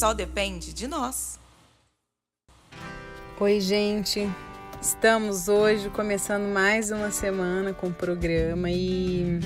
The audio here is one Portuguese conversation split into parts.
só depende de nós. Oi, gente. Estamos hoje começando mais uma semana com o programa e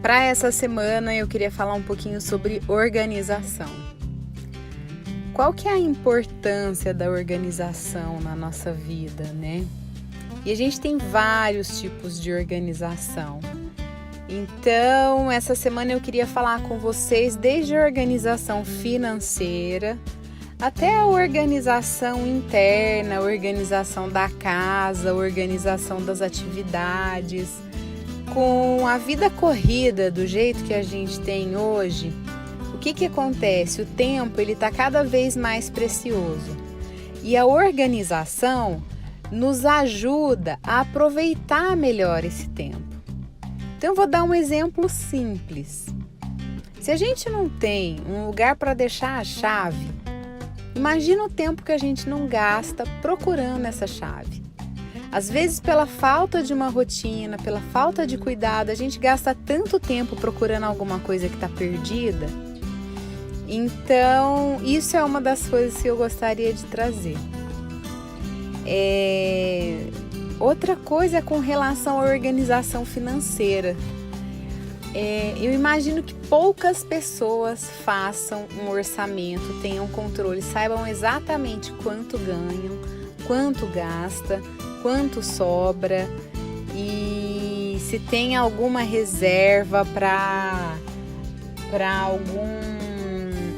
para essa semana eu queria falar um pouquinho sobre organização. Qual que é a importância da organização na nossa vida, né? E a gente tem vários tipos de organização. Então, essa semana eu queria falar com vocês desde a organização financeira até a organização interna, a organização da casa, a organização das atividades. Com a vida corrida do jeito que a gente tem hoje, o que acontece? O tempo ele está cada vez mais precioso. E a organização nos ajuda a aproveitar melhor esse tempo. Então eu vou dar um exemplo simples. Se a gente não tem um lugar para deixar a chave, imagina o tempo que a gente não gasta procurando essa chave. Às vezes, pela falta de uma rotina, pela falta de cuidado, a gente gasta tanto tempo procurando alguma coisa que está perdida. Então, isso é uma das coisas que eu gostaria de trazer. Outra coisa é com relação à organização financeira. Eu imagino que poucas pessoas façam um orçamento, tenham controle, saibam exatamente quanto ganham, quanto gasta, quanto sobra e se tem alguma reserva para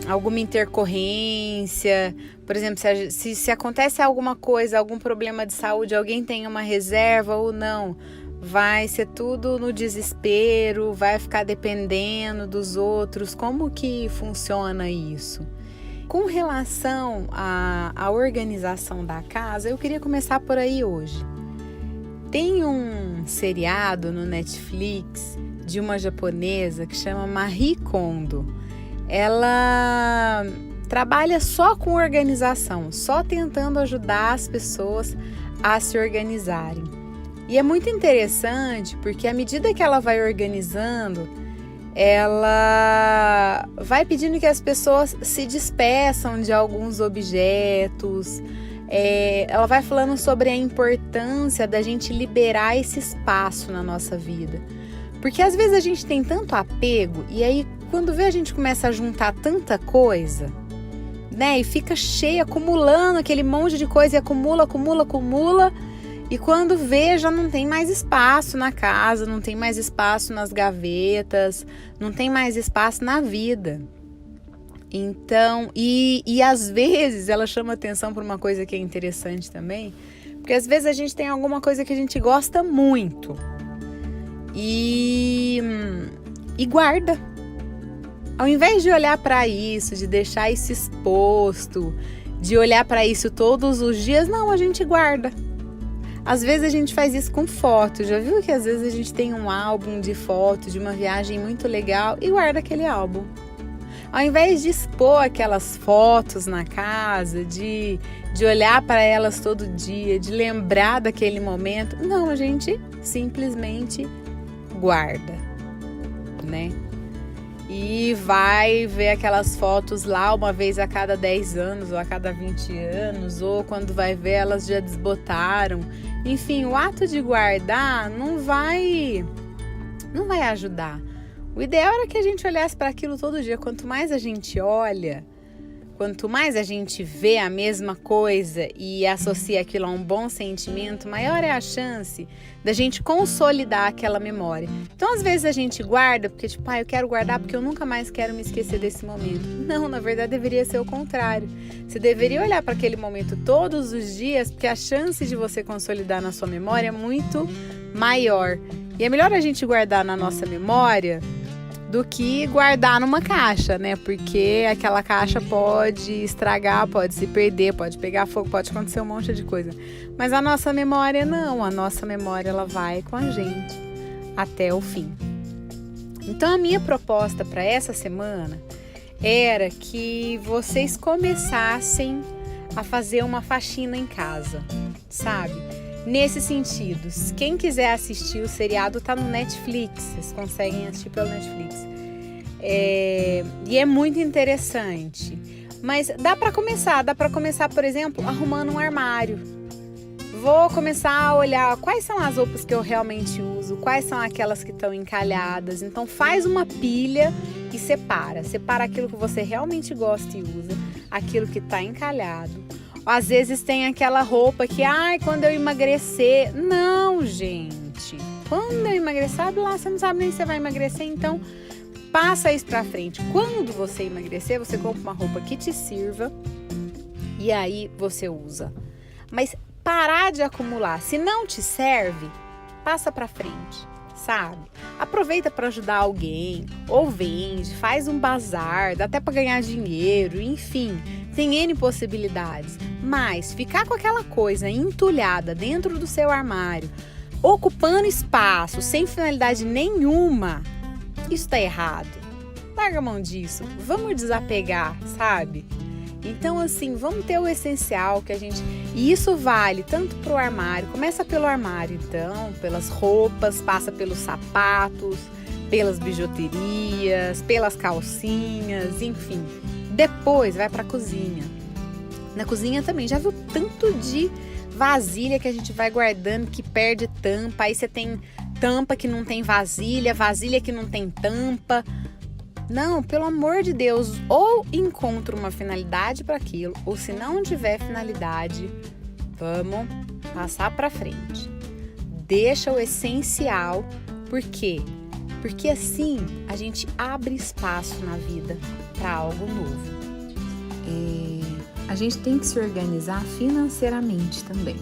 alguma intercorrência. Por exemplo, se acontece alguma coisa, algum problema de saúde, alguém tem uma reserva ou não. Vai ser tudo no desespero, vai ficar dependendo dos outros. Como que funciona isso? Com relação à organização da casa, eu queria começar por aí hoje. Tem um seriado no Netflix de uma japonesa que chama Marie Kondo. Ela trabalha só com organização, só tentando ajudar as pessoas a se organizarem. E é muito interessante porque à medida que ela vai organizando, ela vai pedindo que as pessoas se despeçam de alguns objetos. Ela vai falando sobre a importância da gente liberar esse espaço na nossa vida. Porque às vezes a gente tem tanto apego e aí quando vê a gente começa a juntar tanta coisa, né? E fica cheio, acumulando aquele monte de coisa e acumula. E quando vê, já não tem mais espaço na casa, não tem mais espaço nas gavetas, não tem mais espaço na vida. Então, e às vezes ela chama atenção por uma coisa que é interessante também, porque às vezes a gente tem alguma coisa que a gente gosta muito e guarda. Ao invés de olhar para isso, de deixar isso exposto, de olhar para isso todos os dias, não, a gente guarda. Às vezes a gente faz isso com foto. Já viu que às vezes a gente tem um álbum de fotos de uma viagem muito legal e guarda aquele álbum? Ao invés de expor aquelas fotos na casa, de olhar para elas todo dia, de lembrar daquele momento, não, a gente simplesmente guarda, né? E vai ver aquelas fotos lá uma vez a cada 10 anos ou a cada 20 anos, ou quando vai ver elas já desbotaram. Enfim, o ato de guardar não vai ajudar. O ideal era que a gente olhasse para aquilo todo dia. Quanto mais a gente olha, quanto mais a gente vê a mesma coisa e associa aquilo a um bom sentimento, maior é a chance da gente consolidar aquela memória. Então, às vezes a gente guarda porque, eu quero guardar porque eu nunca mais quero me esquecer desse momento. Não, na verdade deveria ser o contrário. Você deveria olhar para aquele momento todos os dias, porque a chance de você consolidar na sua memória é muito maior. E é melhor a gente guardar na nossa memória do que guardar numa caixa, né? Porque aquela caixa pode estragar, pode se perder, pode pegar fogo, pode acontecer um monte de coisa. Mas a nossa memória não, a nossa memória ela vai com a gente até o fim. Então a minha proposta para essa semana era que vocês começassem a fazer uma faxina em casa, sabe? Nesse sentido, quem quiser assistir o seriado tá no Netflix, vocês conseguem assistir pelo Netflix. E é muito interessante. Mas dá para começar, por exemplo, arrumando um armário. Vou começar a olhar quais são as roupas que eu realmente uso, quais são aquelas que estão encalhadas. Então faz uma pilha e separa aquilo que você realmente gosta e usa, aquilo que está encalhado. Às vezes tem aquela roupa que, quando eu emagrecer, não, gente, quando eu emagrecer, sabe lá, você não sabe nem se você vai emagrecer, então passa isso pra frente. Quando você emagrecer, você compra uma roupa que te sirva e aí você usa. Mas parar de acumular, se não te serve, passa pra frente, sabe? Aproveita para ajudar alguém, ou vende, faz um bazar, dá até para ganhar dinheiro, enfim, tem N possibilidades. Mas ficar com aquela coisa entulhada dentro do seu armário, ocupando espaço, sem finalidade nenhuma, isso tá errado. Larga a mão disso, vamos desapegar, sabe? Então, assim, vamos ter o essencial que a gente... E isso vale tanto pro armário, começa pelo armário, então, pelas roupas, passa pelos sapatos, pelas bijuterias, pelas calcinhas, enfim. Depois vai pra cozinha. Na cozinha também, já viu tanto de vasilha que a gente vai guardando que perde tampa, aí você tem tampa que não tem vasilha, vasilha que não tem tampa... Não, pelo amor de Deus, ou encontra uma finalidade para aquilo, ou se não tiver finalidade, vamos passar para frente. Deixa o essencial, por quê? Porque assim a gente abre espaço na vida para algo novo. A gente tem que se organizar financeiramente também.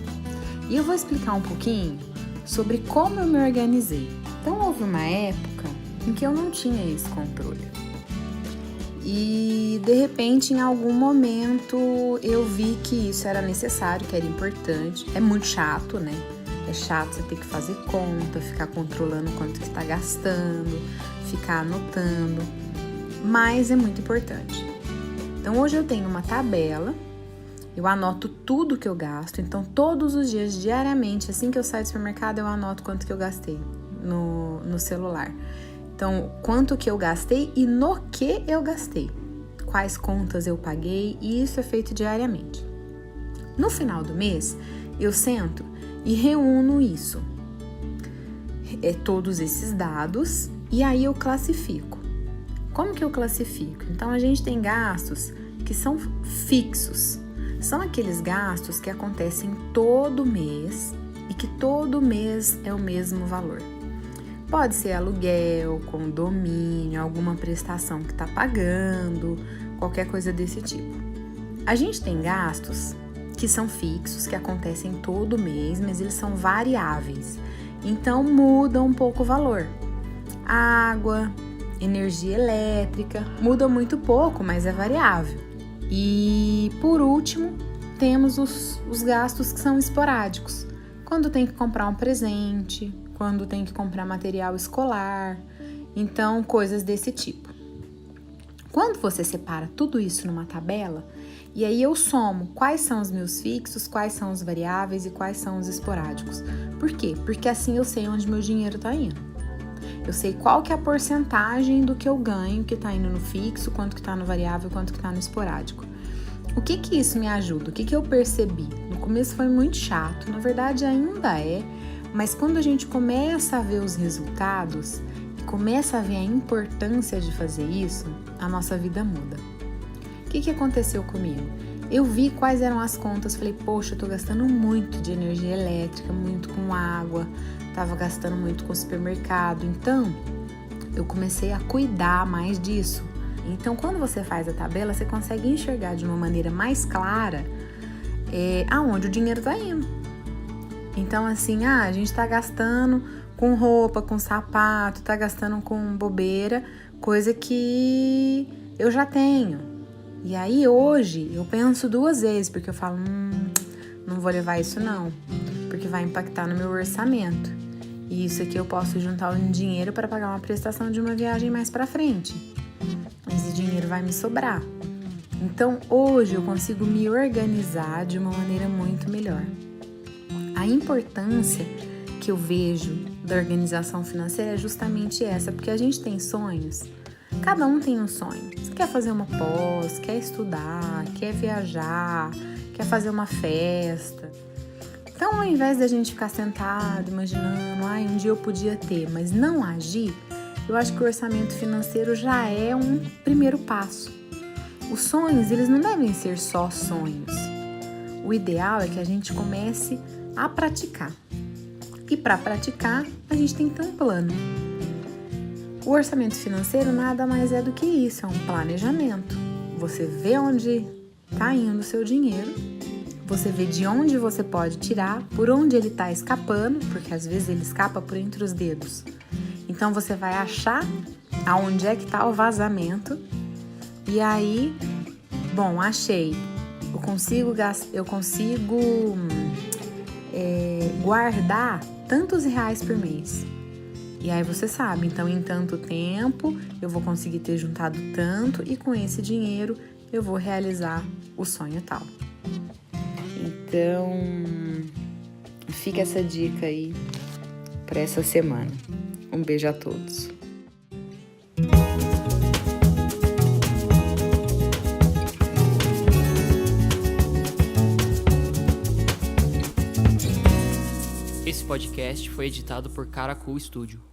E eu vou explicar um pouquinho sobre como eu me organizei. Então, houve uma época em que eu não tinha esse controle. E de repente, em algum momento, eu vi que isso era necessário, que era importante. É muito chato, né? É chato você ter que fazer conta, ficar controlando quanto que está gastando, ficar anotando, mas é muito importante. Então hoje eu tenho uma tabela, eu anoto tudo que eu gasto, então todos os dias, diariamente, assim que eu saio do supermercado, eu anoto quanto que eu gastei no celular. Então, quanto que eu gastei e no que eu gastei, quais contas eu paguei, e isso é feito diariamente. No final do mês, eu sento e reúno isso, todos esses dados, e aí eu classifico. Como que eu classifico? Então, a gente tem gastos que são fixos, são aqueles gastos que acontecem todo mês e que todo mês é o mesmo valor. Pode ser aluguel, condomínio, alguma prestação que está pagando, qualquer coisa desse tipo. A gente tem gastos que são fixos, que acontecem todo mês, mas eles são variáveis. Então muda um pouco o valor. Água, energia elétrica, muda muito pouco, mas é variável. E por último, temos os gastos que são esporádicos. Quando tem que comprar um presente, quando tem que comprar material escolar, então coisas desse tipo. Quando você separa tudo isso numa tabela, e aí eu somo quais são os meus fixos, quais são os variáveis e quais são os esporádicos. Por quê? Porque assim eu sei onde meu dinheiro está indo. Eu sei qual que é a porcentagem do que eu ganho que está indo no fixo, quanto que está no variável, quanto que está no esporádico. O que que isso me ajuda? O que que eu percebi? No começo foi muito chato, na verdade ainda é, mas quando a gente começa a ver os resultados, começa a ver a importância de fazer isso, a nossa vida muda. O que aconteceu comigo? Eu vi quais eram as contas, falei, poxa, eu tô gastando muito de energia elétrica, muito com água, tava gastando muito com supermercado, então eu comecei a cuidar mais disso. Então, quando você faz a tabela, você consegue enxergar de uma maneira mais clara aonde o dinheiro tá indo. Então, assim, a gente tá gastando com roupa, com sapato, tá gastando com bobeira, coisa que eu já tenho. E aí, hoje, eu penso 2 vezes, porque eu falo, não vou levar isso não, porque vai impactar no meu orçamento. E isso aqui eu posso juntar um dinheiro para pagar uma prestação de uma viagem mais pra frente. Esse dinheiro vai me sobrar. Então, hoje, eu consigo me organizar de uma maneira muito melhor. A importância que eu vejo da organização financeira é justamente essa, porque a gente tem sonhos, Cada um tem um sonho. Você quer fazer uma pós, quer estudar, quer viajar, quer fazer uma festa. Então, ao invés da gente ficar sentado, imaginando, um dia eu podia ter, mas não agir, eu acho que o orçamento financeiro já é um primeiro passo. Os sonhos, eles não devem ser só sonhos. O ideal é que a gente comece a praticar. E para praticar, a gente tem que ter um plano. O orçamento financeiro nada mais é do que isso, é um planejamento. Você vê onde está indo o seu dinheiro, você vê de onde você pode tirar, por onde ele está escapando, porque às vezes ele escapa por entre os dedos. Então você vai achar aonde é que está o vazamento e aí, achei, eu consigo guardar tantos reais por mês. E aí você sabe, então em tanto tempo eu vou conseguir ter juntado tanto e com esse dinheiro eu vou realizar o sonho tal. Então, fica essa dica aí para essa semana. Um beijo a todos. Esse podcast foi editado por Caracool Studio.